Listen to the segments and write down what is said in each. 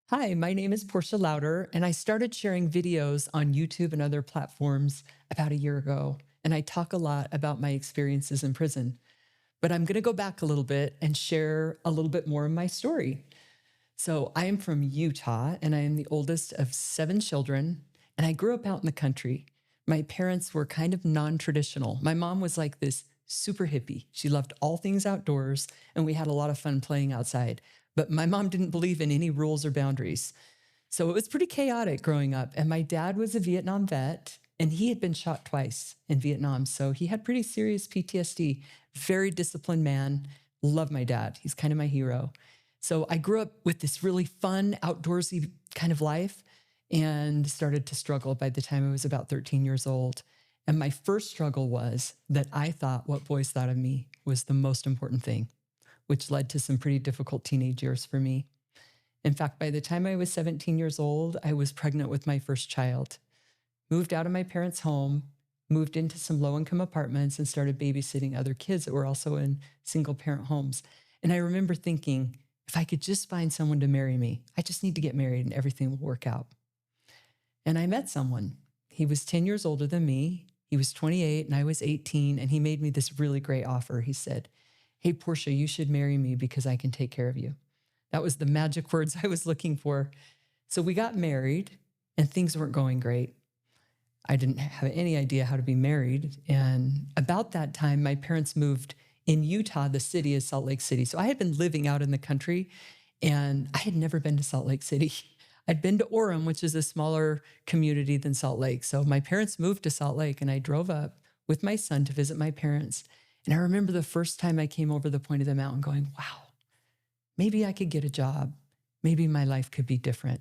Hi, my name is Portia Louder, and I started sharing videos on YouTube and other platforms about a year ago. And I talk a lot about my experiences in prison. But I'm going to go back a little bit and share a little bit more of my story. So, I am from Utah, and I am the oldest of seven children. And I grew up out in the country. My parents were kind of non traditional. My mom was like this super hippie. She loved all things outdoors, and we had a lot of fun playing outside. But my mom didn't believe in any rules or boundaries. So it was pretty chaotic growing up. And my dad was a Vietnam vet, and he had been shot twice in Vietnam. So he had pretty serious PTSD. Very disciplined man. Love my dad. He's kind of my hero. So I grew up with this really fun, outdoorsy kind of life and started to struggle by the time I was about 13 years old. And my first struggle was that I thought what boys thought of me was the most important thing, which led to some pretty difficult teenage years for me. In fact, by the time I was 17 years old, I was pregnant with my first child, moved out of my parents' home, moved into some low income apartments, and started babysitting other kids that were also in single parent homes. And I remember thinking, if I could just find someone to marry me, I just need to get married and everything will work out. And I met someone. He was 10 years older than me. He was 28 and I was 18. And he made me this really great offer. He said, "Hey, Portia, you should marry me because I can take care of you." That was the magic words I was looking for. So we got married and things weren't going great. I didn't have any idea how to be married. And about that time, my parents moved in Utah. The city is Salt Lake City. So I had been living out in the country and I had never been to Salt Lake City. I'd been to Orem, which is a smaller community than Salt Lake. So my parents moved to Salt Lake and I drove up with my son to visit my parents. And I remember the first time I came over the point of the mountain going, wow, maybe I could get a job. Maybe my life could be different.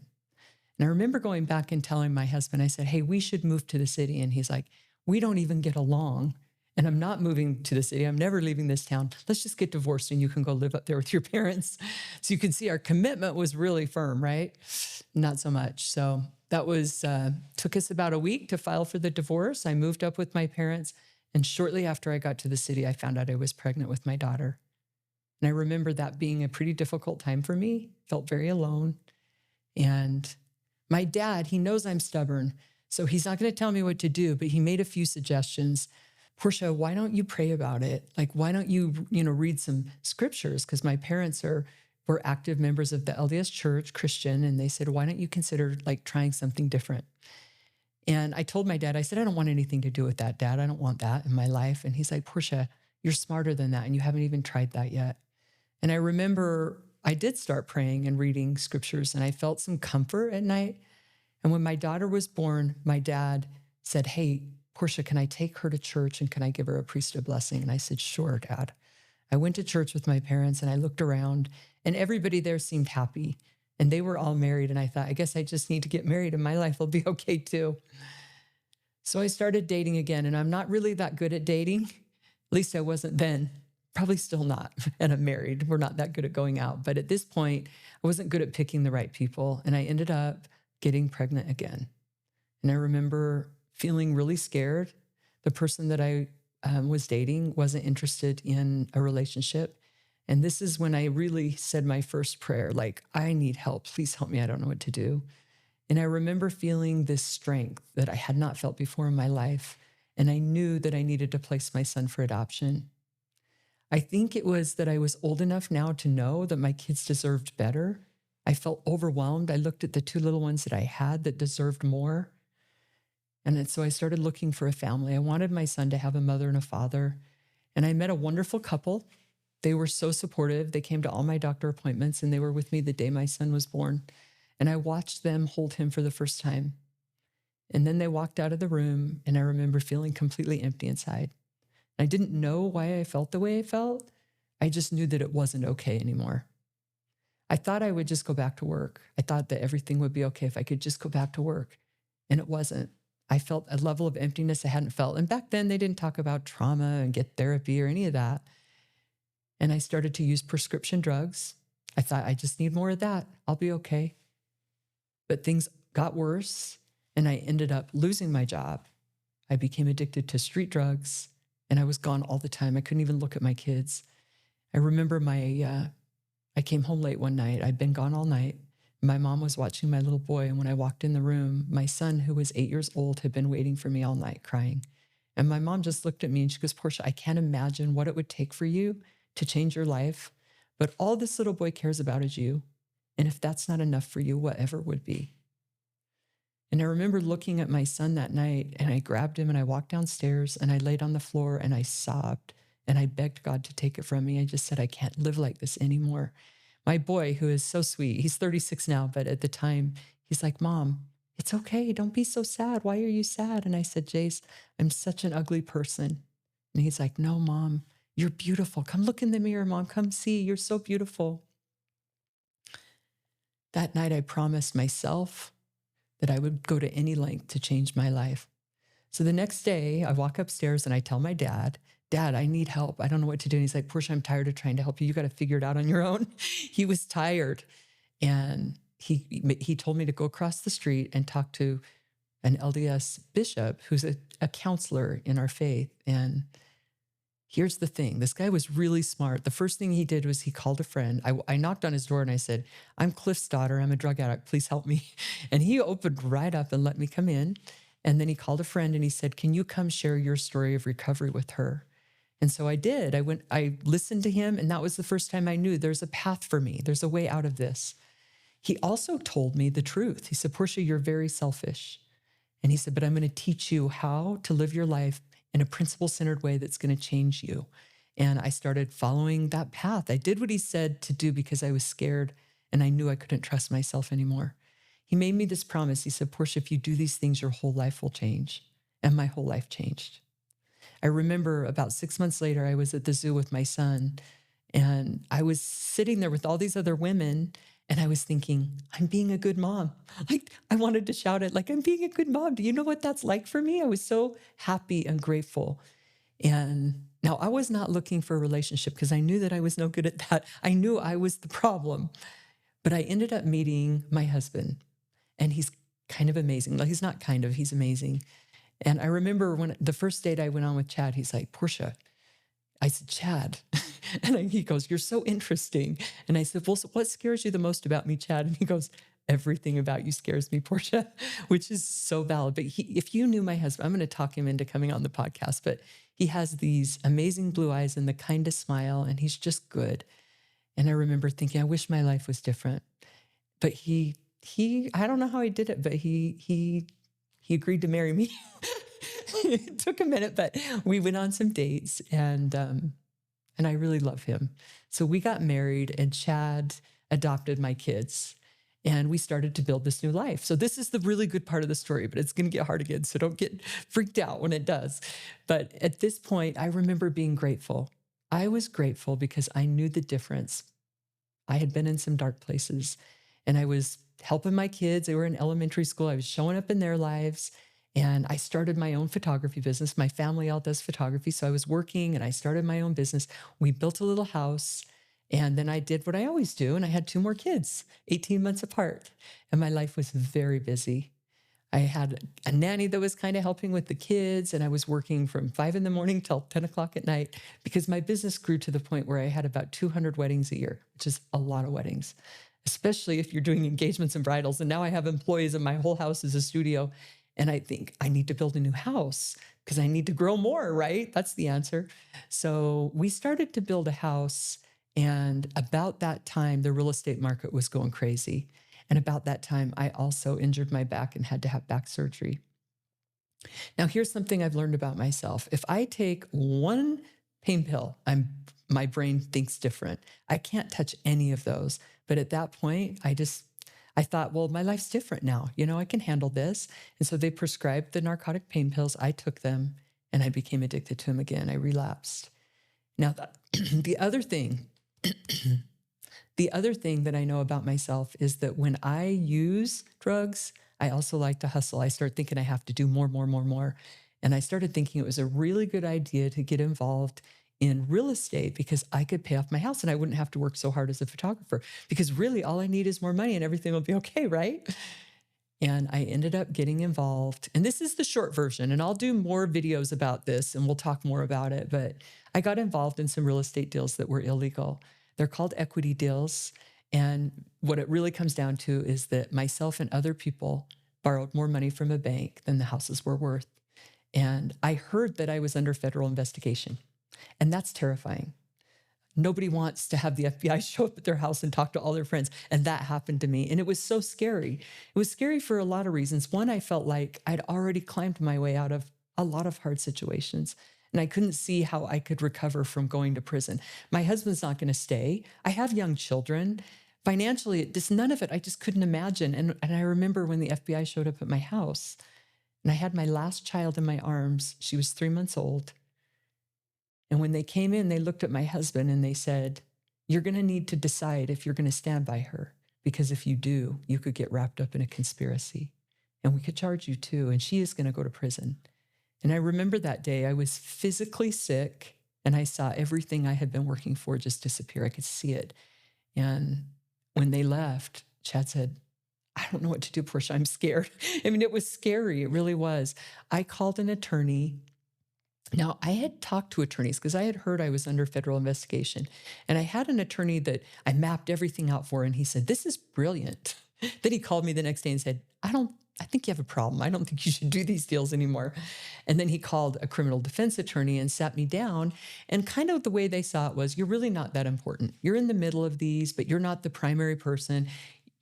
And I remember going back and telling my husband, I said, "Hey, we should move to the city." And he's like, "We don't even get along. And I'm not moving to the city. I'm never leaving this town. Let's just get divorced and you can go live up there with your parents." So you can see our commitment was really firm, right? Not so much. So that was, took us about a week to file for the divorce. I moved up with my parents. And shortly after I got to the city, I found out I was pregnant with my daughter. And I remember that being a pretty difficult time for me, felt very alone. And my dad, he knows I'm stubborn, so he's not going to tell me what to do, but he made a few suggestions. "Portia, why don't you pray about it? Like, why don't you read some scriptures?" Because my parents were active members of the LDS Church, Christian, and they said, "Why don't you consider like trying something different?" And I told my dad, I said, "I don't want anything to do with that, Dad. I don't want that in my life." And he's like, "Portia, you're smarter than that, and you haven't even tried that yet." And I remember I did start praying and reading scriptures, and I felt some comfort at night. And when my daughter was born, my dad said, "Hey, Portia, can I take her to church and can I give her a priesthood blessing?" And I said, "Sure, Dad." I went to church with my parents and I looked around, and everybody there seemed happy. And they were all married. And I thought, I guess I just need to get married and my life will be okay too. So I started dating again, and I'm not really that good at dating. At least I wasn't then. Probably still not. And I'm married. We're not that good at going out. But at this point, I wasn't good at picking the right people. And I ended up getting pregnant again. And I remember feeling really scared. The person that I was dating wasn't interested in a relationship. And this is when I really said my first prayer, like, "I need help. Please help me. I don't know what to do." And I remember feeling this strength that I had not felt before in my life. And I knew that I needed to place my son for adoption. I think it was that I was old enough now to know that my kids deserved better. I felt overwhelmed. I looked at the two little ones that I had that deserved more. So I started looking for a family. I wanted my son to have a mother and a father. And I met a wonderful couple. They were so supportive. They came to all my doctor appointments and they were with me the day my son was born. And I watched them hold him for the first time. And then they walked out of the room, and I remember feeling completely empty inside. I didn't know why I felt the way I felt. I just knew that it wasn't okay anymore. I thought I would just go back to work. I thought that everything would be okay if I could just go back to work. And it wasn't. I felt a level of emptiness I hadn't felt. And back then, they didn't talk about trauma and get therapy or any of that. And I started to use prescription drugs. I thought, I just need more of that. I'll be okay. But things got worse, and I ended up losing my job. I became addicted to street drugs, and I was gone all the time. I couldn't even look at my kids. I remember I came home late one night. I'd been gone all night. my mom was watching my little boy. And when I walked in the room, my son, who was 8 years old, had been waiting for me all night crying. And my mom just looked at me and she goes, Portia, I can't imagine what it would take for you to change your life. But all this little boy cares about is you. And if that's not enough for you, whatever would be. And I remember looking at my son that night and I grabbed him and I walked downstairs and I laid on the floor and I sobbed and I begged God to take it from me. I just said, I can't live like this anymore. My boy, who is so sweet, he's 36 now, but at the time, he's like, Mom, it's okay. Don't be so sad. Why are you sad? And I said, Jace, I'm such an ugly person. And he's like, no, Mom, you're beautiful. Come look in the mirror, Mom. Come see. You're so beautiful. That night, I promised myself that I would go to any length to change my life. So the next day, I walk upstairs and I tell my dad, Dad, I need help. I don't know what to do. And he's like, Portia, I'm tired of trying to help you. You got to figure it out on your own. He was tired. And he told me to go across the street and talk to an LDS bishop who's a counselor in our faith. And here's the thing. This guy was really smart. The first thing he did was he called a friend. I knocked on his door and I said, I'm Cliff's daughter. I'm a drug addict. Please help me. And he opened right up and let me come in. And then he called a friend and he said, can you come share your story of recovery with her? And so I did. I listened to him. And that was the first time I knew there's a path for me. There's a way out of this. He also told me the truth. He said, Portia, you're very selfish. And he said, but I'm going to teach you how to live your life in a principle-centered way that's going to change you. And I started following that path. I did what he said to do because I was scared and I knew I couldn't trust myself anymore. He made me this promise. He said, Portia, if you do these things, your whole life will change. And my whole life changed. I remember about 6 months later, I was at the zoo with my son and I was sitting there with all these other women and I was thinking, I'm being a good mom. Like I wanted to shout it, like I'm being a good mom. Do you know what that's like for me? I was so happy and grateful. And now I was not looking for a relationship because I knew that I was no good at that. I knew I was the problem. But I ended up meeting my husband and he's kind of amazing. Well, he's not kind of, he's amazing. And I remember when the first date I went on with Chad, he's like, Portia. I said, Chad. And he goes, you're so interesting. And I said, well, so what scares you the most about me, Chad? And he goes, everything about you scares me, Portia, which is so valid. But if you knew my husband, I'm going to talk him into coming on the podcast, but he has these amazing blue eyes and the kindest smile, and he's just good. And I remember thinking, I wish my life was different. But he I don't know how he did it, but he agreed to marry me. It took a minute, but we went on some dates and I really love him. So we got married and Chad adopted my kids and we started to build this new life. So this is the really good part of the story, but it's going to get hard again. So don't get freaked out when it does. But at this point, I remember being grateful. I was grateful because I knew the difference. I had been in some dark places and I was helping my kids. They were in elementary school. I was showing up in their lives. And I started my own photography business. My family all does photography. So I was working and I started my own business. We built a little house. And then I did what I always do. And I had 2 more kids, 18 months apart. And my life was very busy. I had a nanny that was kind of helping with the kids. And I was working from 5 in the morning till 10 o'clock at night because my business grew to the point where I had about 200 weddings a year, which is a lot of weddings, especially if you're doing engagements and bridals. And now I have employees and my whole house is a studio. And I think I need to build a new house because I need to grow more, right? That's the answer. So we started to build a house. And about that time, the real estate market was going crazy. And about that time, I also injured my back and had to have back surgery. Now, here's something I've learned about myself. If I take one pain pill, my brain thinks different. I can't touch any of those. But at that point, I thought, well, my life's different now. I can handle this. And so they prescribed the narcotic pain pills. I took them and I became addicted to them again. I relapsed. Now, the other thing that I know about myself is that when I use drugs, I also like to hustle. I start thinking I have to do more. And I started thinking it was a really good idea to get involved in real estate because I could pay off my house and I wouldn't have to work so hard as a photographer because really all I need is more money and everything will be okay, right? And I ended up getting involved. And this is the short version, and I'll do more videos about this and we'll talk more about it. But I got involved in some real estate deals that were illegal. They're called equity deals. And what it really comes down to is that myself and other people borrowed more money from a bank than the houses were worth. And I heard that I was under federal investigation. And that's terrifying. Nobody wants to have the FBI show up at their house and talk to all their friends. And that happened to me. And it was so scary. It was scary for a lot of reasons. One, I felt like I'd already climbed my way out of a lot of hard situations. And I couldn't see how I could recover from going to prison. My husband's not going to stay. I have young children. Financially, none of it, I just couldn't imagine. And I remember when the FBI showed up at my house and I had my last child in my arms. She was 3 months old. And when they came in, they looked at my husband and they said, "You're going to need to decide if you're going to stand by her, because if you do, you could get wrapped up in a conspiracy and we could charge you too. And she is going to go to prison." And I remember that day I was physically sick and I saw everything I had been working for just disappear. I could see it. And when they left, Chad said, "I don't know what to do, Portia. I'm scared." I mean, it was scary. It really was. I called an attorney. Now, I had talked to attorneys because I had heard I was under federal investigation. And I had an attorney that I mapped everything out for, and he said, "This is brilliant." Then he called me the next day and said, I think you have a problem. I don't think you should do these deals anymore." And then he called a criminal defense attorney and sat me down. And kind of the way they saw it was, "You're really not that important. You're in the middle of these, but you're not the primary person.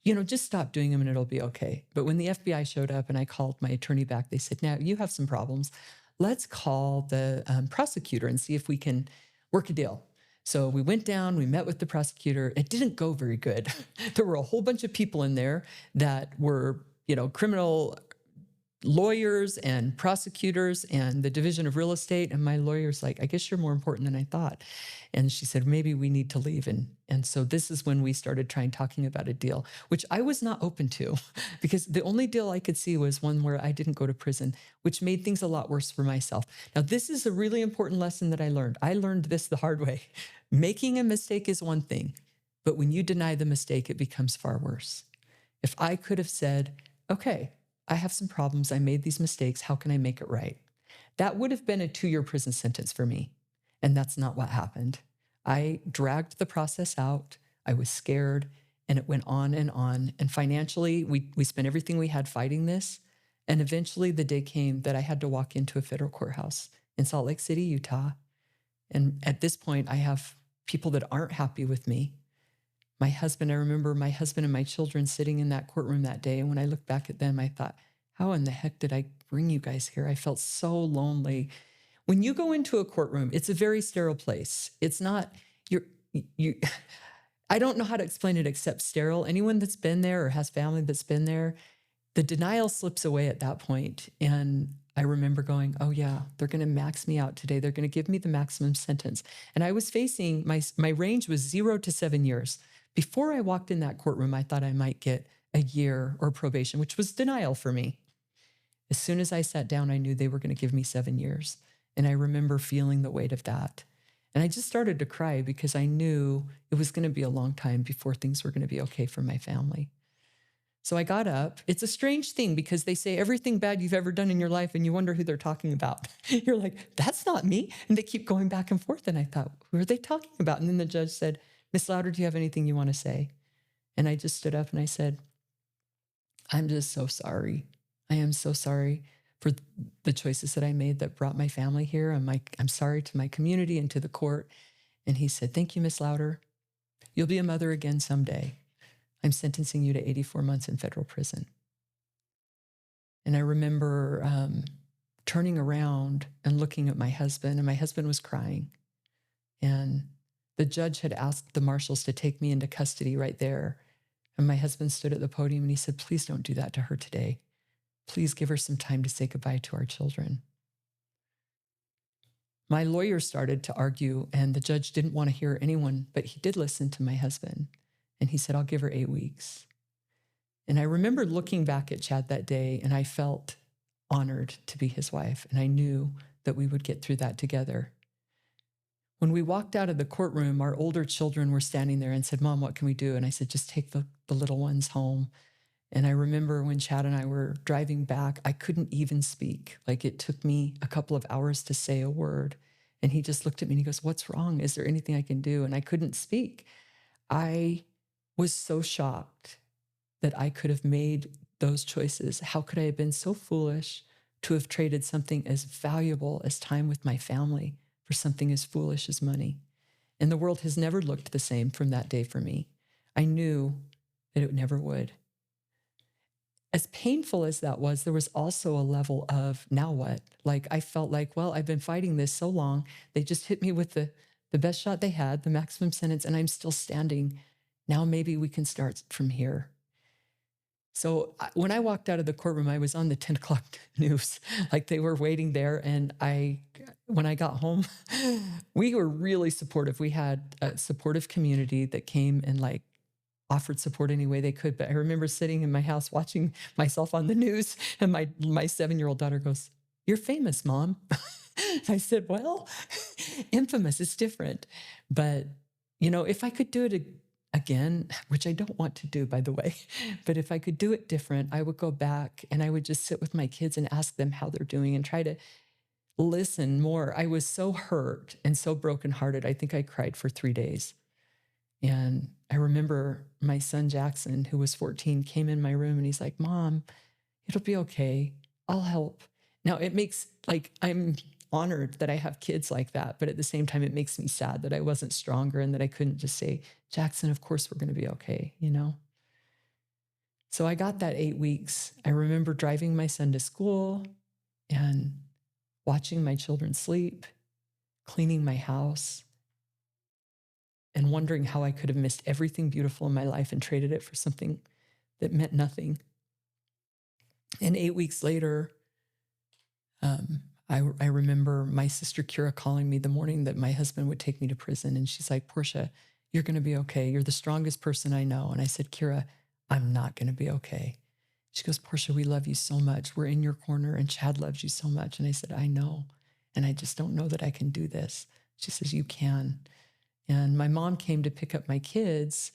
Just stop doing them and it'll be okay." But when the FBI showed up and I called my attorney back, they said, "Now you have some problems. Let's call the prosecutor and see if we can work a deal." So we went down, we met with the prosecutor. It didn't go very good. There were a whole bunch of people in there that were, criminal lawyers and prosecutors and the Division of Real Estate. And my lawyer's like, "I guess you're more important than I thought." And she said, "Maybe we need to leave." And so this is when we started talking about a deal, which I was not open to because the only deal I could see was one where I didn't go to prison, which made things a lot worse for myself. Now, this is a really important lesson that I learned. I learned this the hard way. Making a mistake is one thing, but when you deny the mistake, it becomes far worse. If I could have said, "Okay, I have some problems. I made these mistakes. How can I make it right?" That would have been a 2-year prison sentence for me. And that's not what happened. I dragged the process out. I was scared and it went on and on. And financially, we spent everything we had fighting this. And eventually the day came that I had to walk into a federal courthouse in Salt Lake City, Utah. And at this point, I have people that aren't happy with me. I remember my husband and my children sitting in that courtroom that day. And when I looked back at them, I thought, how in the heck did I bring you guys here? I felt so lonely. When you go into a courtroom, it's a very sterile place. It's not, you, I don't know how to explain it except sterile. Anyone that's been there or has family that's been there, the denial slips away at that point. And I remember going, "Oh yeah, they're going to max me out today. They're going to give me the maximum sentence." And I was facing, my range was 0 to 7 years. Before I walked in that courtroom, I thought I might get a year or probation, which was denial for me. As soon as I sat down, I knew they were going to give me 7 years. And I remember feeling the weight of that. And I just started to cry because I knew it was going to be a long time before things were going to be okay for my family. So I got up. It's a strange thing because they say everything bad you've ever done in your life and you wonder who they're talking about. You're like, "That's not me." And they keep going back and forth. And I thought, who are they talking about? And then the judge said, "Miss Louder, do you have anything you want to say?" And I just stood up and I said, "I'm just so sorry. I am so sorry for the choices that I made that brought my family here. I'm sorry to my community and to the court." And he said, "Thank you, Miss Louder. You'll be a mother again someday. I'm sentencing you to 84 months in federal prison." And I remember turning around and looking at my husband, and my husband was crying. And the judge had asked the marshals to take me into custody right there. And my husband stood at the podium and he said, "Please don't do that to her today. Please give her some time to say goodbye to our children." My lawyer started to argue, and the judge didn't want to hear anyone, but he did listen to my husband. And he said, "I'll give her 8 weeks." And I remember looking back at Chad that day, and I felt honored to be his wife. And I knew that we would get through that together. When we walked out of the courtroom, our older children were standing there and said, "Mom, what can we do?" And I said, "Just take the little ones home." And I remember when Chad and I were driving back, I couldn't even speak. Like, it took me a couple of hours to say a word. And he just looked at me and he goes, "What's wrong? Is there anything I can do?" And I couldn't speak. I was so shocked that I could have made those choices. How could I have been so foolish to have traded something as valuable as time with my family for something as foolish as money? And the world has never looked the same from that day for me. I knew that it never would. As painful as that was, there was also a level of now what? Like I felt like, well, I've been fighting this so long. They just hit me with the best shot they had, the maximum sentence, and I'm still standing. Now maybe we can start from here. So when I walked out of the courtroom, I was on the 10 o'clock news, like they were waiting there. And when I got home, we were really supportive. We had a supportive community that came and like offered support any way they could. But I remember sitting in my house watching myself on the news, and my 7-year-old daughter goes, "You're famous, Mom." I said, "Well, infamous is different." But, if I could do it again, which I don't want to do, by the way, but if I could do it different, I would go back and I would just sit with my kids and ask them how they're doing and try to listen more. I was so hurt and so brokenhearted. I think I cried for 3 days. And I remember my son Jackson, who was 14, came in my room and he's like, "Mom, it'll be okay. I'll help." Now it makes like I'm honored that I have kids like that, but at the same time, it makes me sad that I wasn't stronger and that I couldn't just say, "Jackson, of course we're going to be okay." So I got that 8 weeks. I remember driving my son to school and watching my children sleep, cleaning my house, and wondering how I could have missed everything beautiful in my life and traded it for something that meant nothing. And 8 weeks later, I remember my sister Kira calling me the morning that my husband would take me to prison. And she's like, "Portia, you're going to be okay. You're the strongest person I know." And I said, "Kira, I'm not going to be okay." She goes, "Portia, we love you so much. We're in your corner and Chad loves you so much." And I said, "I know. And I just don't know that I can do this." She says, "You can." And my mom came to pick up my kids,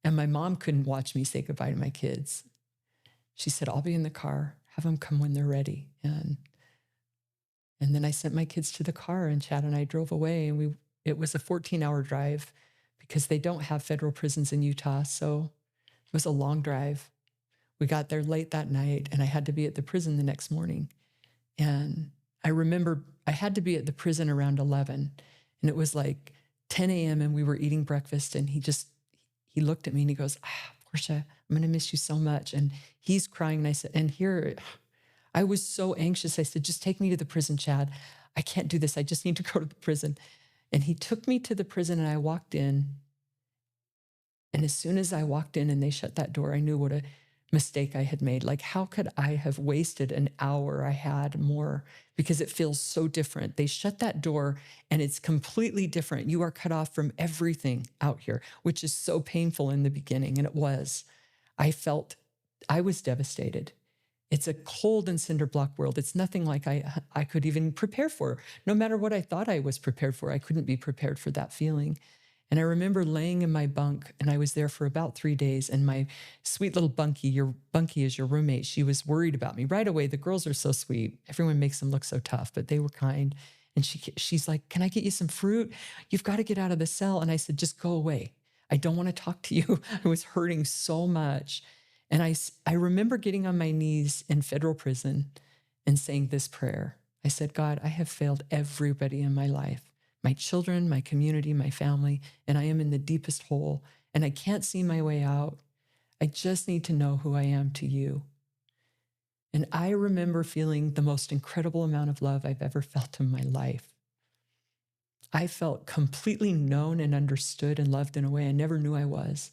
and my mom couldn't watch me say goodbye to my kids. She said, "I'll be in the car. Have them come when they're ready." And then I sent my kids to the car, and Chad and I drove away, and it was a 14-hour drive because they don't have federal prisons in Utah. So it was a long drive. We got there late that night, and I had to be at the prison the next morning. And I remember I had to be at the prison around 11, and it was like 10 a.m. and we were eating breakfast, and he looked at me and he goes, "Portia, I'm going to miss you so much." And he's crying. And I said, and here, I was so anxious. I said, "Just take me to the prison, Chad. I can't do this. I just need to go to the prison." And he took me to the prison, and I walked in. And as soon as I walked in and they shut that door, I knew what a mistake I had made. Like, how could I have wasted an hour I had more? Because it feels so different. They shut that door and it's completely different. You are cut off from everything out here, which is so painful in the beginning. And it was. I was devastated. It's a cold and cinder block world. It's nothing like I could even prepare for. No matter what I thought I was prepared for, I couldn't be prepared for that feeling. And I remember laying in my bunk, and I was there for about 3 days. And my sweet little your bunkie is your roommate. She was worried about me right away. The girls are so sweet. Everyone makes them look so tough, but they were kind. And she's like, "Can I get you some fruit? You've got to get out of the cell." And I said, "Just go away. I don't want to talk to you." I was hurting so much. And I remember getting on my knees in federal prison and saying this prayer. I said, "God, I have failed everybody in my life. My children, my community, my family, and I am in the deepest hole, and I can't see my way out. I just need to know who I am to you." And I remember feeling the most incredible amount of love I've ever felt in my life. I felt completely known and understood and loved in a way I never knew I was.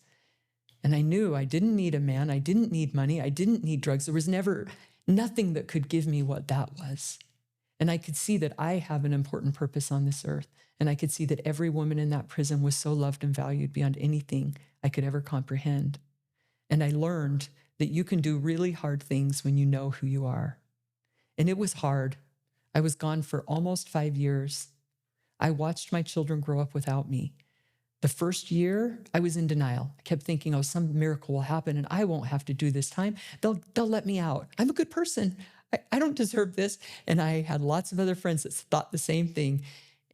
And I knew I didn't need a man. I didn't need money. I didn't need drugs. There was nothing that could give me what that was. And I could see that I have an important purpose on this earth. And I could see that every woman in that prison was so loved and valued beyond anything I could ever comprehend. And I learned that you can do really hard things when you know who you are. And it was hard. I was gone for almost 5 years. I watched my children grow up without me. The first year, I was in denial. I kept thinking, "Oh, some miracle will happen and I won't have to do this time. They'll let me out. I'm a good person. I don't deserve this." And I had lots of other friends that thought the same thing.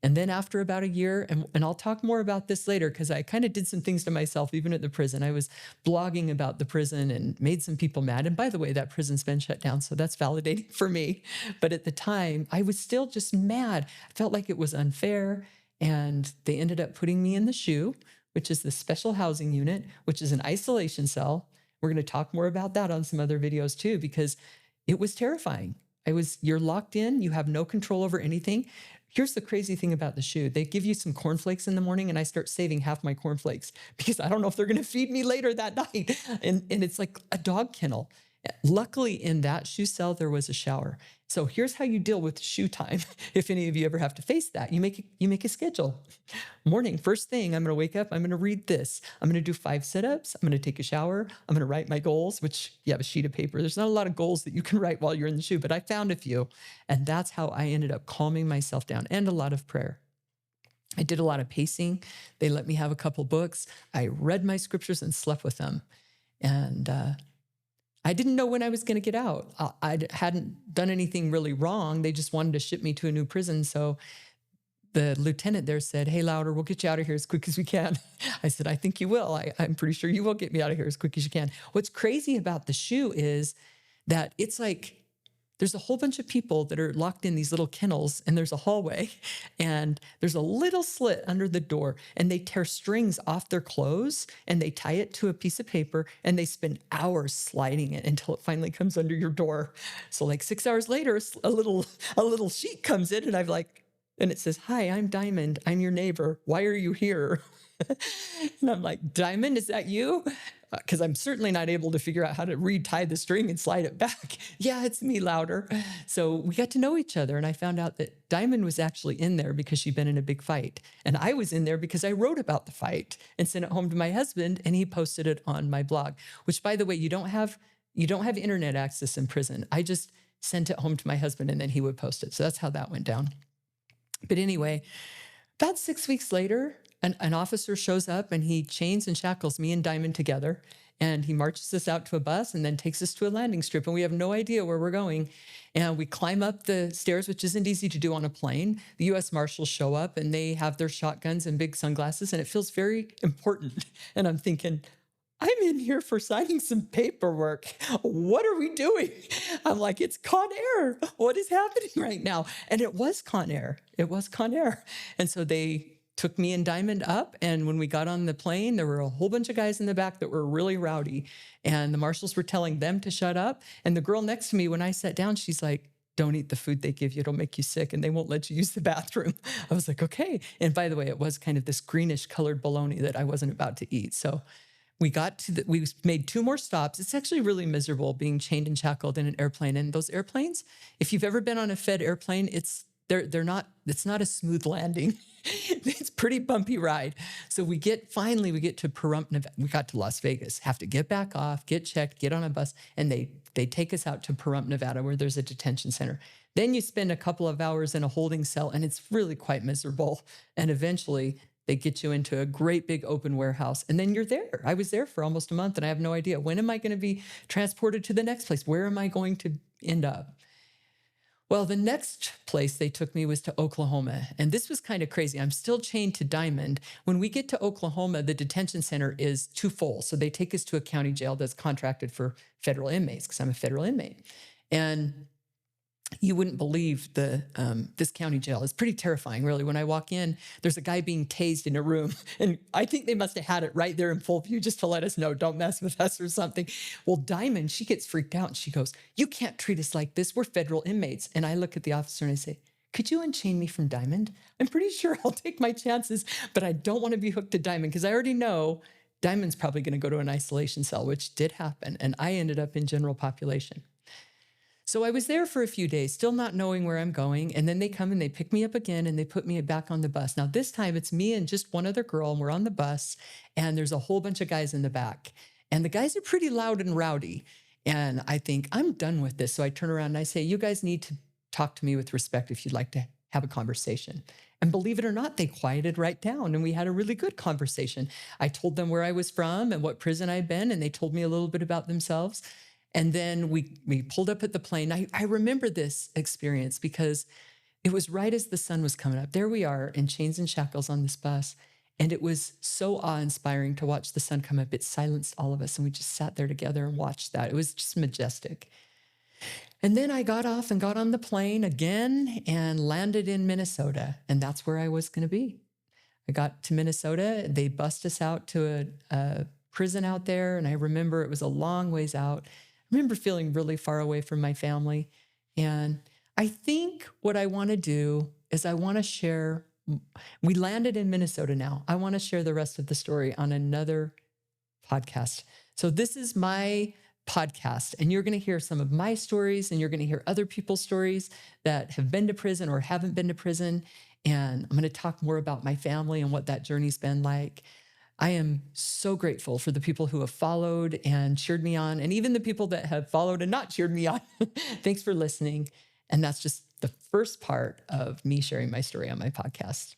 And then after about a year, and I'll talk more about this later because I kind of did some things to myself, even at the prison. I was blogging about the prison and made some people mad. And by the way, that prison's been shut down, so that's validating for me. But at the time, I was still just mad. I felt like it was unfair. And they ended up putting me in the SHU, which is the special housing unit, which is an isolation cell. We're going to talk more about that on some other videos too, because it was terrifying. You're locked in, you have no control over anything. Here's the crazy thing about the SHU. They give you some cornflakes in the morning, and I start saving half my cornflakes because I don't know if they're going to feed me later that night. And it's like a dog kennel. Luckily, in that SHU cell, there was a shower. So here's how you deal with SHU time. If any of you ever have to face that, you make a schedule. Morning, first thing, I'm going to wake up. I'm going to read this. I'm going to do 5 sit-ups. I'm going to take a shower. I'm going to write my goals, which you have a sheet of paper. There's not a lot of goals that you can write while you're in the SHU, but I found a few. And that's how I ended up calming myself down, and a lot of prayer. I did a lot of pacing. They let me have a couple books. I read my scriptures and slept with them. And I didn't know when I was going to get out. I hadn't done anything really wrong. They just wanted to ship me to a new prison. So the lieutenant there said, "Hey, Louder, we'll get you out of here as quick as we can." I said, "I think you will. I'm pretty sure you will get me out of here as quick as you can." What's crazy about the SHU is that it's like there's a whole bunch of people that are locked in these little kennels, and there's a hallway, and there's a little slit under the door, and they tear strings off their clothes, and they tie it to a piece of paper, and they spend hours sliding it until it finally comes under your door. So like 6 hours later, a little sheet comes in, and and it says, "Hi, I'm Diamond. I'm your neighbor. Why are you here?" And I'm like, "Diamond, is that you?" Because I'm certainly not able to figure out how to retie the string and slide it back. "Yeah, it's me, Louder." So we got to know each other, and I found out that Diamond was actually in there because she'd been in a big fight. And I was in there because I wrote about the fight and sent it home to my husband, and he posted it on my blog, which, by the way, you don't have internet access in prison. I just sent it home to my husband, and then he would post it. So that's how that went down. But anyway, about 6 weeks later, an officer shows up, and he chains and shackles me and Diamond together, and he marches us out to a bus and then takes us to a landing strip, and we have no idea where we're going. And we climb up the stairs, which isn't easy to do on a plane. The U.S. Marshals show up, and they have their shotguns and big sunglasses, and it feels very important. And I'm thinking, I'm in here for signing some paperwork. What are we doing? I'm like, it's Con Air. What is happening right now? And it was Con Air. It was Con Air. And so they took me and Diamond up, and when we got on the plane, there were a whole bunch of guys in the back that were really rowdy, and the marshals were telling them to shut up. And the girl next to me, when I sat down, she's like, "Don't eat the food they give you. It'll make you sick, and they won't let you use the bathroom." I was like, okay. And by the way, it was kind of this greenish colored bologna that I wasn't about to eat. So we made 2 more stops. It's actually really miserable being chained and shackled in an airplane. And those airplanes, if you've ever been on a Fed airplane, it's not a smooth landing. It's pretty bumpy ride. So finally we get to Pahrump, Nevada. We got to Las Vegas, have to get back off, get checked, get on a bus, and they take us out to Pahrump, Nevada, where there's a detention center. Then you spend a couple of hours in a holding cell, and it's really quite miserable. And eventually they get you into a great big open warehouse, and then you're there. I was there for almost a month, and I have no idea, when am I going to be transported to the next place? Where am I going to end up? Well, the next place they took me was to Oklahoma, and this was kind of crazy. I'm still chained to Diamond. When we get to Oklahoma, the detention center is too full, so they take us to a county jail that's contracted for federal inmates, because I'm a federal inmate. And you wouldn't believe this county jail. It's pretty terrifying, really. When I walk in, there's a guy being tased in a room, and I think they must have had it right there in full view just to let us know, don't mess with us or something. Well, Diamond, she gets freaked out, and she goes, "You can't treat us like this. We're federal inmates." And I look at the officer and I say, "Could you unchain me from Diamond? I'm pretty sure I'll take my chances, but I don't want to be hooked to Diamond, because I already know Diamond's probably going to go to an isolation cell," which did happen, and I ended up in general population. So I was there for a few days, still not knowing where I'm going. And then they come and they pick me up again, and they put me back on the bus. Now, this time it's me and just one other girl, and we're on the bus, and there's a whole bunch of guys in the back. And the guys are pretty loud and rowdy. And I think, I'm done with this. So I turn around and I say, "You guys need to talk to me with respect if you'd like to have a conversation." And believe it or not, they quieted right down, and we had a really good conversation. I told them where I was from and what prison I'd been, and they told me a little bit about themselves. And then we pulled up at the plane. I remember this experience because It was right as the sun was coming up. There we are in chains and shackles on this bus. And it was so awe inspiring to watch the sun come up. It silenced all of us. And we just sat there together and watched that. It was just majestic. And then I got off and got on the plane again and landed in Minnesota. And that's where I was going to be. I got to Minnesota. They bussed us out to a prison out there. And I remember it was a long ways out. I remember feeling really far away from my family. And I think what I want to do is I want to share. We landed in Minnesota now. I want to share the rest of the story on another podcast. So this is my podcast, and you're going to hear some of my stories, and you're going to hear other people's stories that have been to prison or haven't been to prison. And I'm going to talk more about my family and what that journey's been like. I am so grateful for the people who have followed and cheered me on, and even the people that have followed and not cheered me on. Thanks for listening. And that's just the first part of me sharing my story on my podcast.